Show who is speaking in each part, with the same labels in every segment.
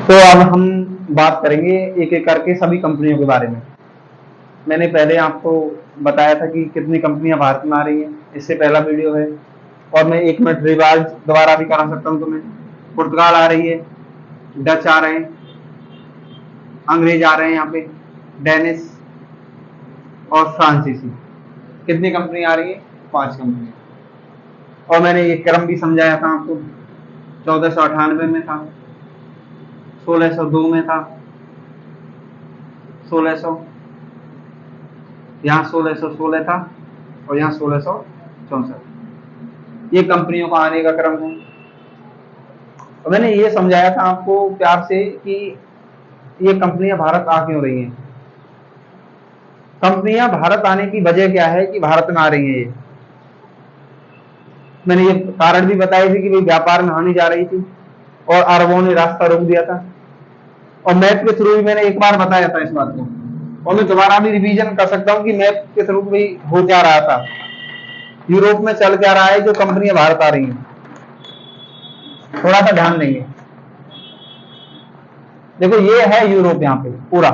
Speaker 1: तो अब हम बात करेंगे एक एक करके सभी कंपनियों के बारे में। मैंने पहले आपको बताया था कि कितनी कंपनियां भारत में आ रही हैं, इससे पहला वीडियो है। और मैं 1 मिनट रिवाज दोबारा भी करा सकता हूँ तुम्हें। पुर्तगाल आ रही है, डच आ रहे हैं, अंग्रेज आ रहे हैं, यहाँ पे डेनिश और फ्रांसीसी। कितनी कंपनी आ रही है? 5 कंपनी। और मैंने ये क्रम भी समझाया था आपको। 1498 में था, 1602 में था, 1600, यहाँ 1616 था और यहाँ 1664। ये कंपनियों का आने का क्रम है। और मैंने ये समझाया था आपको प्यार से कि ये कंपनियां भारत आ क्यों रही हैं। कंपनियां भारत आने की वजह क्या है कि भारत में आ रही है ये। मैंने ये कारण भी बताए थे कि भाई व्यापार में हानि जा रही थी और अरबों ने रास्ता रोक दिया था। और मैप के थ्रू भी मैंने एक बार बताया था इस बात को, और मैं दोबारा भी रिवीजन कर सकता हूँ कि मैप के थ्रू भी हो क्या रहा था, यूरोप में चल क्या रहा है जो कंपनियां भारत आ रही हैं। थोड़ा सा ध्यान देंगे। देखो ये है यूरोप, यहाँ पे पूरा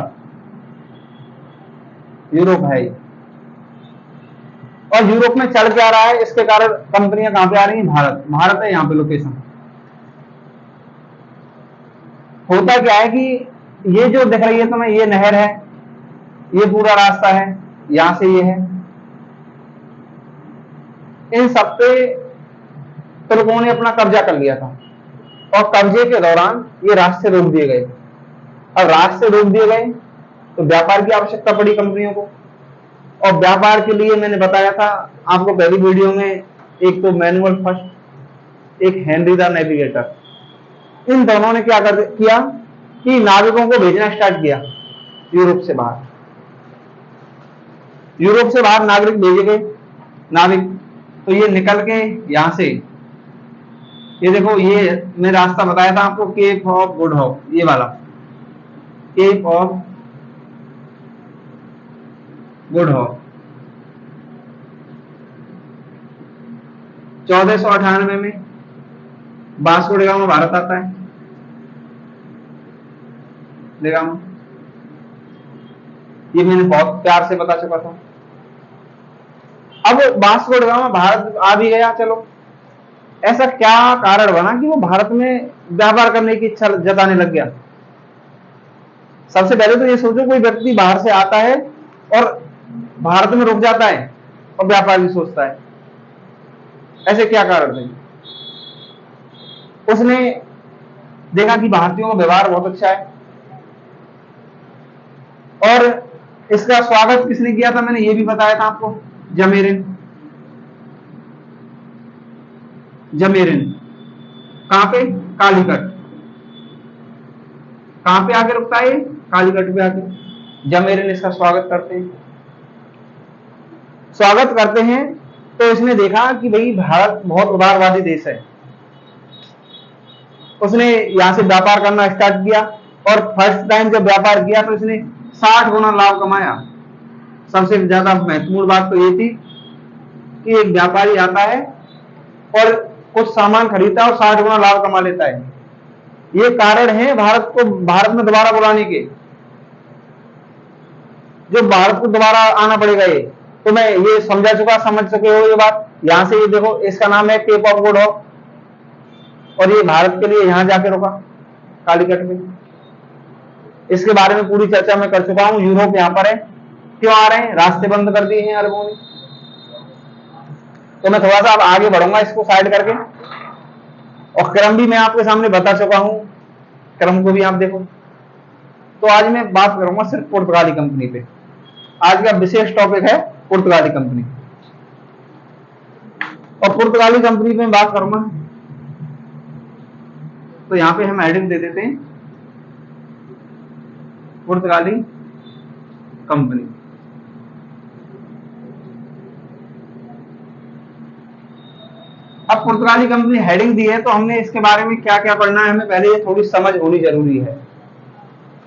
Speaker 1: यूरोप है ये। और यूरोप में चल क्या रहा है, इसके कारण कंपनियां कहां पे आ रही हैं? भारत। भारत है यहाँ पे लोकेशन। होता क्या है कि ये जो दिख रही है तुम्हें, ये नहर है, ये पूरा रास्ता है, यहां से ये है। इन सब पे तुर्कों ने अपना कब्जा कर लिया था और कब्जे के दौरान ये रास्ते रोक दिए गए। अब रास्ते रोक दिए गए तो व्यापार की आवश्यकता पड़ी कंपनियों को। और व्यापार के लिए मैंने बताया था आपको पहली वीडियो में, एक तो मैनुअल फर्स्ट, एक हेनरी द नेविगेटर। इन दोनों ने क्या किया कि नाविकों को भेजना स्टार्ट किया यूरोप से बाहर। यूरोप से बाहर नागरिक भेजे गए, नाविक। तो ये निकल के यहां से, ये देखो, ये मैं रास्ता बताया था आपको, केप ऑफ गुड होप, ये वाला केप ऑफ गुड होप। 1498 में वास्को डी गामा भारत आता है। गामा ये मैंने बहुत प्यार से बता चुका था। अब वास्को डी गामा भारत आ भी गया, चलो ऐसा क्या कारण बना कि वो भारत में व्यापार करने की इच्छा जताने लग गया? सबसे पहले तो ये सोचो, कोई व्यक्ति बाहर से आता है और भारत में रुक जाता है और व्यापार भी सोचता है, ऐसे क्या कारण थे? उसने देखा कि भारतीयों का व्यवहार बहुत अच्छा है। और इसका स्वागत किसने किया था, मैंने ये भी बताया था आपको, जमेरिन। जमेरिन कहां पे? कालीकट। कहां पे आके रुकता है? कालीकट पे आके जमेरिन इसका स्वागत करते हैं। स्वागत करते हैं तो इसने देखा कि भाई भारत बहुत उदारवादी देश है। उसने यहां से व्यापार करना स्टार्ट किया और फर्स्ट टाइम जब व्यापार किया तो इसने 60 गुना लाभ कमाया। सबसे ज्यादा महत्वपूर्ण बात तो ये थी कि एक व्यापारी आता है और कुछ सामान खरीदता है और 60 गुना लाभ कमा लेता है। ये कारण है भारत को भारत में दोबारा बुलाने के, जो भारत को दोबारा आना पड़ेगा। ये तो मैं ये समझा चुका, समझ सके हो ये बात। यहां से ये देखो, इसका नाम है केप ऑफ गुड होप और ये भारत के लिए यहां जाके रुका कालीकट में। इसके बारे में पूरी चर्चा मैं कर चुका हूं। यूरोप यहां पर है, क्यों आ रहे हैं? रास्ते बंद कर दिए हैं अरबों ने। तो मैं थोड़ा सा अब आगे बढ़ूंगा इसको साइड करके, और क्रम भी मैं आपके सामने बता चुका हूं, क्रम को भी आप देखो। तो आज मैं बात करूंगा सिर्फ पुर्तगाली कंपनी पे। आज का विशेष टॉपिक है पुर्तगाली कंपनी। और पुर्तगाली कंपनी पे बात करूंगा तो यहां पे हम हेडिंग दे देते हैं पुर्तगाली कंपनी। अब पुर्तगाली कंपनी हेडिंग दी है तो हमने इसके बारे में क्या क्या पढ़ना है, हमें पहले ये थोड़ी समझ होनी जरूरी है।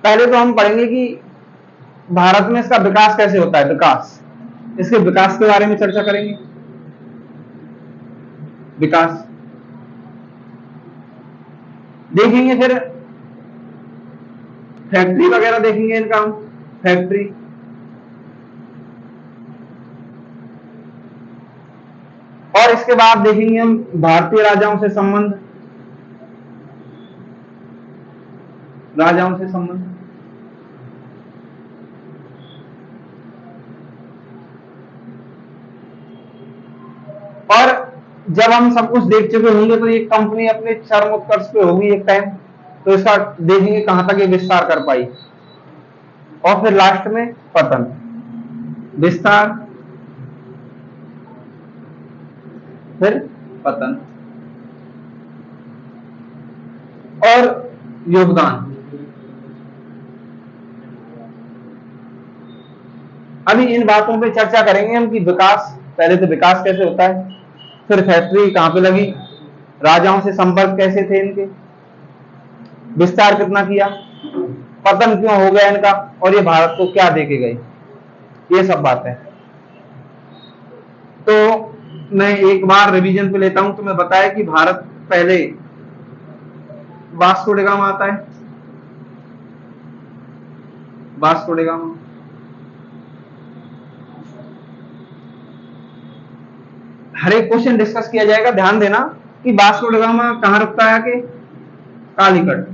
Speaker 1: पहले तो हम पढ़ेंगे कि भारत में इसका विकास कैसे होता है, विकास, इसके विकास के बारे में चर्चा करेंगे। विकास देखेंगे, फिर फैक्ट्री वगैरह देखेंगे इनका हम, फैक्ट्री। और इसके बाद देखेंगे हम भारतीय राजाओं से संबंध, राजाओं से संबंध। और जब हम सब कुछ देख चुके होंगे तो ये कंपनी अपने चरम उत्कर्ष पे होगी एक टाइम, तो इसका देखेंगे कहां तक ये विस्तार कर पाई, और फिर लास्ट में पतन, विस्तार फिर पतन और योगदान। अभी इन बातों पे चर्चा करेंगे हम कि विकास, पहले तो विकास कैसे होता है, फिर फैक्ट्री कहां पे लगी, राजाओं से संपर्क कैसे थे इनके, विस्तार कितना किया, पतन क्यों हो गया इनका, और ये भारत को क्या दे के गए, ये सब बातें। तो मैं एक बार रिवीजन पे लेता हूं। तो मैं बताया कि भारत पहले वास्को डी गामा आता है, वास्को डी गामा। हर एक क्वेश्चन डिस्कस किया जाएगा, ध्यान देना कि वास्को डी गामा कहां रुकता है, कि कालीकट,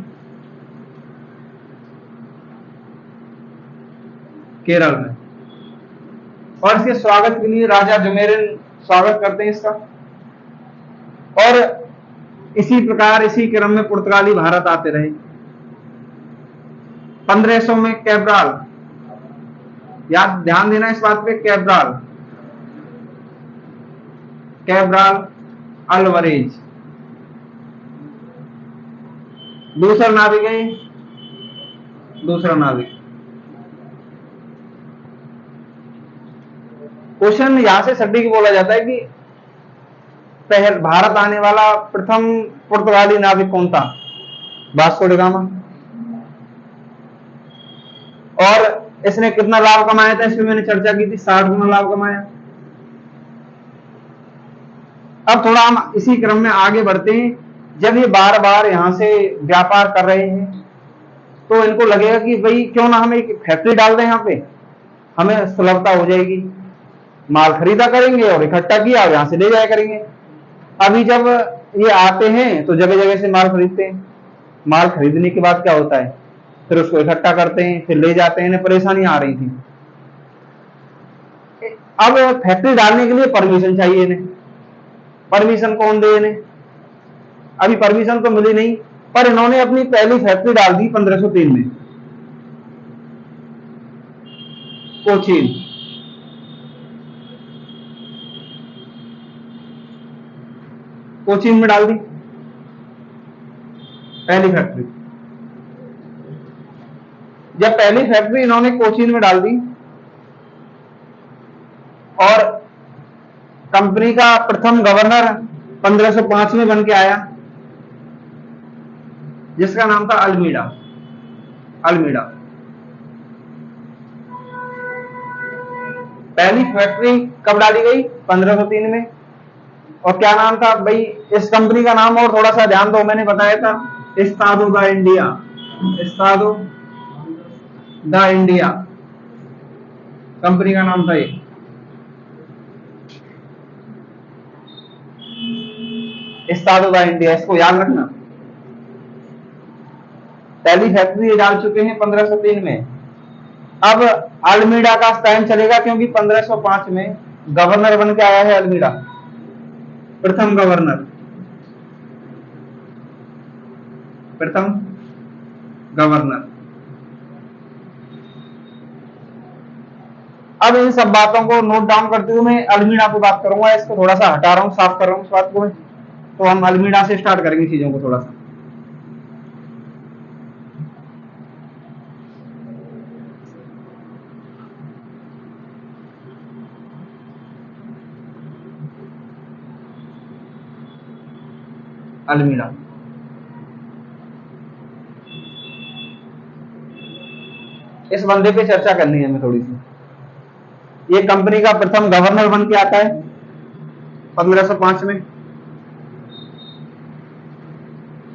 Speaker 1: केरल में। और इसके स्वागत के लिए राजा जुमेरिन स्वागत करते हैं इसका। और इसी प्रकार इसी क्रम में पुर्तगाली भारत आते रहे। 1500 में कैब्राल, याद ध्यान देना इस बात पे, कैब्राल, कैब्राल अल्वरेज दूसरा नाविक है, दूसरा नाविक। क्वेश्चन यहां से सटीक बोला जाता है कि पहले भारत आने वाला प्रथम पुर्तगाली नाविक कौन था, वास्को डी गामा। और इसने कितना लाभ कमाया था, इसमें मैंने चर्चा की थी, 60 गुना लाभ कमाया। अब थोड़ा हम इसी क्रम में आगे बढ़ते हैं। जब ये बार बार यहां से व्यापार कर रहे हैं तो इनको लगेगा कि भाई क्यों ना हम एक फैक्ट्री डाल दें, यहाँ पे हमें सुलभता हो जाएगी, माल खरीदा करेंगे और इकट्ठा किया और यहां से ले जाया करेंगे। अभी जब ये आते हैं तो जगह जगह से माल खरीदते हैं, माल खरीदने के बाद क्या होता है, फिर उसको इकट्ठा करते हैं, फिर ले जाते हैं, इन्हें परेशानी आ रही थी। अब फैक्ट्री डालने के लिए परमिशन चाहिए इन्हें, परमिशन कौन दे इन्हें, अभी परमिशन तो मिली नहीं, पर इन्होंने अपनी पहली फैक्ट्री डाल दी 1503 में, कोचीन। कोचीन में डाल दी पहली फैक्ट्री। जब पहली फैक्ट्री इन्होंने कोचीन में डाल दी और कंपनी का प्रथम गवर्नर 1505 में बन के आया, जिसका नाम था अल्मीडा, अल्मीडा। पहली फैक्ट्री कब डाली गई, 1503 में। और क्या नाम था भाई इस कंपनी का नाम, और थोड़ा सा ध्यान दो, मैंने बताया था इस्तादो the India, इस्तादो the India company का नाम था ये। इस्तादो द इंडिया, इसको याद रखना। पहली फैक्ट्री ये डाल चुके हैं 1503 में। अब अल्मीडा का टाइम चलेगा क्योंकि 1505 में गवर्नर बन के आया है अल्मीडा, प्रथम गवर्नर, प्रथम गवर्नर। अब इन सब बातों को नोट डाउन करते हुए मैं अल्मीडा पे बात करूंगा, इसको थोड़ा सा हटा रहा हूं, साफ कर रहा हूं इस बात को। तो हम अल्मीडा से स्टार्ट करेंगे चीजों को थोड़ा सा। अल्मीडा, इस बंदे पे चर्चा करनी है हमें थोड़ी सी। ये कंपनी का प्रथम गवर्नर बन के आता है 1505 में,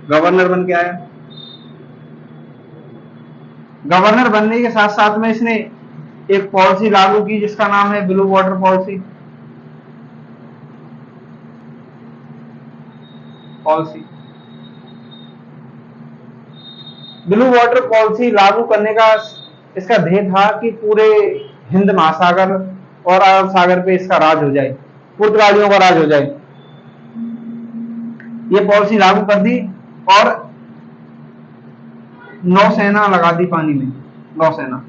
Speaker 1: गवर्नर बन के आया। गवर्नर बनने के साथ साथ में इसने एक पॉलिसी लागू की जिसका नाम है blue water policy. Blue water policy लागू करने का इसका ध्येय था कि पूरे हिंद महासागर और अरब सागर पे इसका राज हो जाए, पुर्तगालियों का राज हो जाए। ये पॉलिसी लागू कर दी और नौसेना लगा दी पानी में। नौसेना,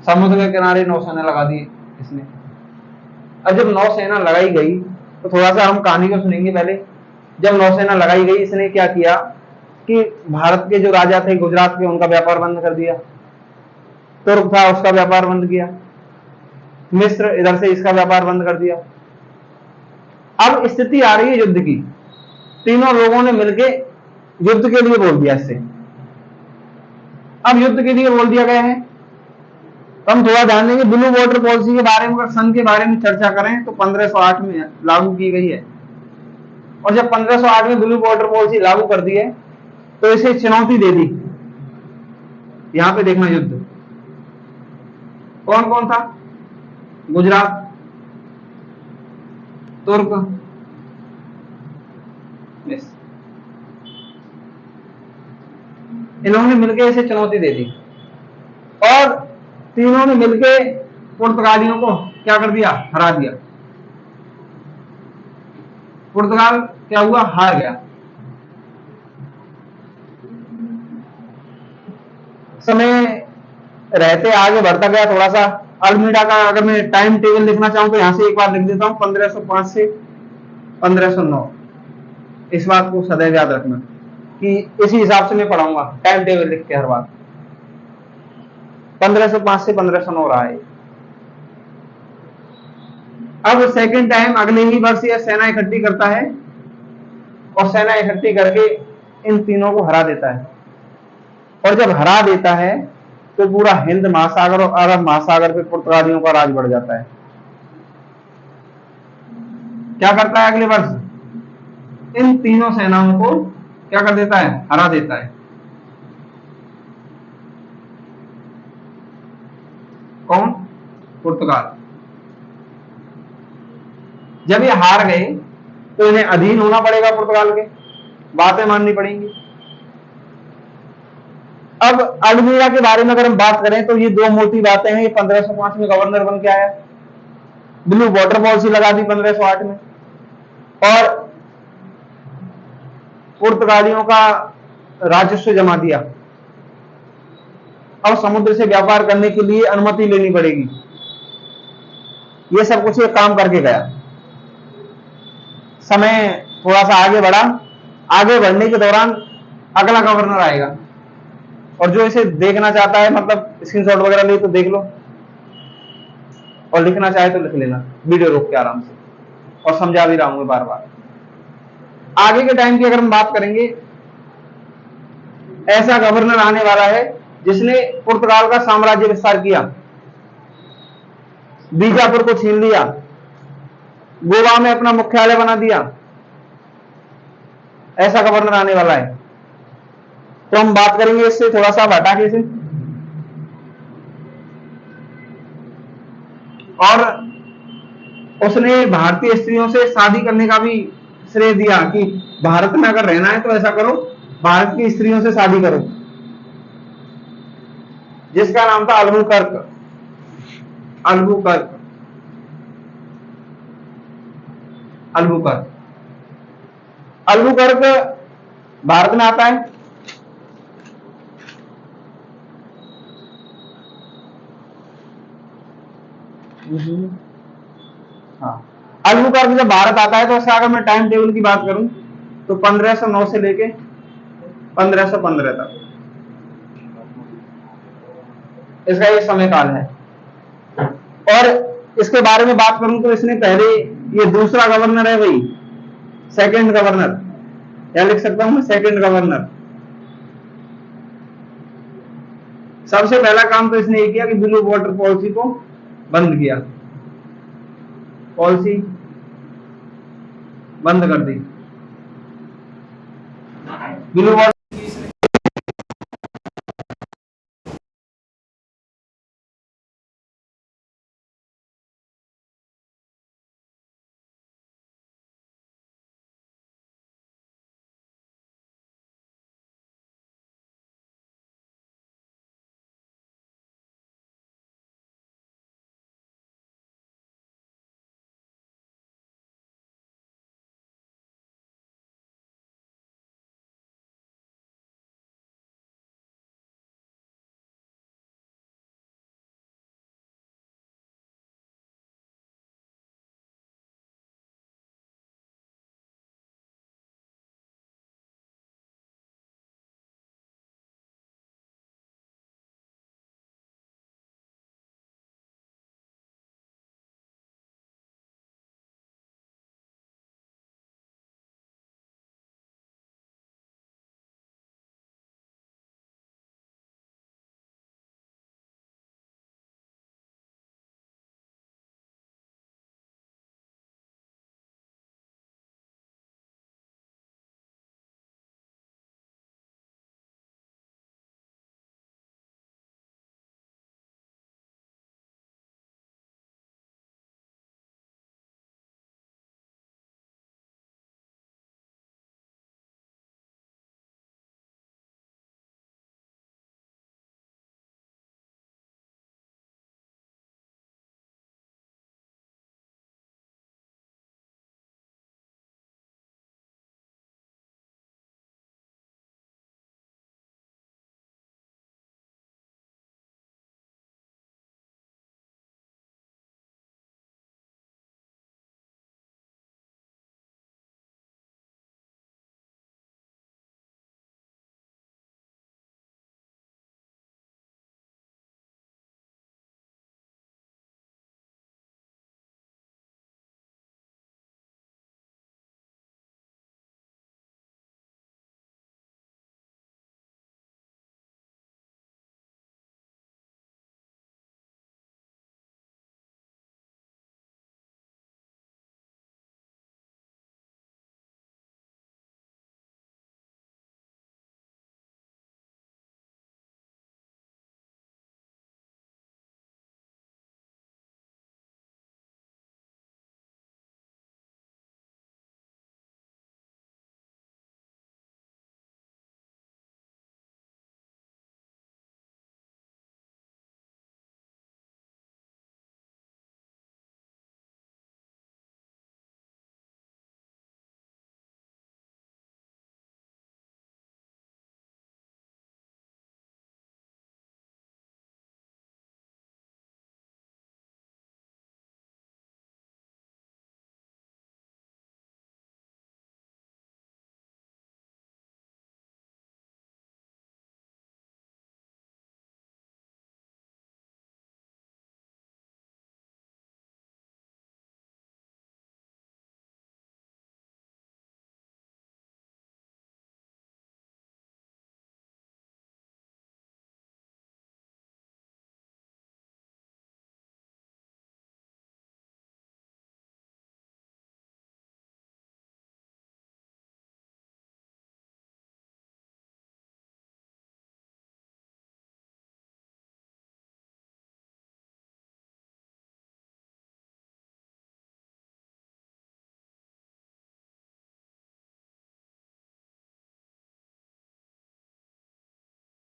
Speaker 1: समुद्र के किनारे नौसेना लगा दी इसने। अब जब नौसेना लगाई गई तो थोड़ा सा हम कहानी को सुनेंगे पहले। जब नौसेना लगाई गई इसने क्या किया कि भारत के जो राजा थे गुजरात के, उनका व्यापार बंद कर दिया। तुर्क था, उसका व्यापार बंद किया। मिस्र, इधर से इसका व्यापार बंद कर दिया। अब स्थिति आ रही है युद्ध की। तीनों लोगों ने मिलकर युद्ध के लिए बोल दिया इससे। अब युद्ध के लिए बोल दिया गया है तो हम थोड़ा ध्यान देंगे। ब्लू वाटर पॉलिसी के बारे में, अगर सन के बारे में चर्चा करें तो 1508 में लागू की गई है। और जब 1508 में ब्लू वाटर पॉलिसी लागू कर दी है तो इसे चुनौती दे दी। यहां पे देखना, युद्ध कौन कौन था? गुजरात, तुर्क, मिस्र, इन्होंने मिलकर इसे चुनौती दे दी और तीनों ने मिलकर पुर्तगालियों को क्या कर दिया? हरा दिया। पुर्तगाल क्या हुआ? हार गया। समय रहते आगे बढ़ता गया थोड़ा सा। अल्मीडा का अगर मैं टाइम टेबल लिखना चाहूं तो यहां से एक बार लिख देता हूं, 1505 से 1509। इस बात को सदैव याद रखना कि इसी हिसाब से मैं पढ़ाऊंगा, टाइम टेबल लिख के हर बार। 1505 से 1509 रहा है। अब सेकंड टाइम अगले ही वर्ष यह सेना इकट्ठी करता है और सेना इकट्ठी करके इन तीनों को हरा देता है। और जब हरा देता है तो पूरा हिंद महासागर और अरब महासागर पे पुर्तगालियों का राज बढ़ जाता है। क्या करता है अगले वर्ष? इन तीनों सेनाओं को क्या कर देता है? हरा देता है। कौन? पुर्तगाल। जब ये हार गए तो इन्हें अधीन होना पड़ेगा पुर्तगाल के, बातें माननी पड़ेंगी। अब अल्मीरा के बारे में अगर हम बात करें तो ये दो मोटी बातें हैं। ये 1505 में गवर्नर बन के आया, ब्लू वाटर पॉलिसी लगा दी 1508 में, और पुर्तगालियों का राजस्व जमा दिया। अब समुद्र से व्यापार करने के लिए अनुमति लेनी पड़ेगी। ये सब कुछ ये काम करके गया। समय थोड़ा सा आगे बढ़ा। आगे बढ़ने के दौरान अगला गवर्नर आएगा और जो इसे देखना चाहता है, मतलब स्क्रीनशॉट वगैरह ले तो देख लो, और लिखना चाहे तो लिख लेना, वीडियो रोक के आराम से, और समझा भी रहा हूं बार बार। आगे के टाइम की अगर हम बात करेंगे, ऐसा गवर्नर आने वाला है जिसने पुर्तगाल का साम्राज्य विस्तार किया, बीजापुर को छीन लिया, गोवा में अपना मुख्यालय बना दिया। ऐसा गवर्नर आने वाला है। तो हम बात करेंगे इससे थोड़ा सा हटा के से। और उसने भारतीय स्त्रियों से शादी करने का भी श्रेय दिया कि भारत में अगर रहना है तो ऐसा करो, भारत की स्त्रियों से शादी करो, जिसका नाम था Albuquerque. Albuquerque, Albuquerque, Albuquerque Bharat में आता है। हाँ, अल्बुकर्क जब भारत आता है तो इसका अगर मैं टाइम टेबल की बात करूं तो 1509 से लेके 1515 तक इसका ये समय काल है। और इसके बारे में बात करूं तो इसने पहले, ये दूसरा गवर्नर है भाई, सेकंड गवर्नर, क्या लिख सकता हूं मैं? Second governor. सबसे पहला काम तो इसने ये किया कि ब्लू वाटर पॉलिसी को बंद किया, पॉलिसी बंद कर दी। Blue water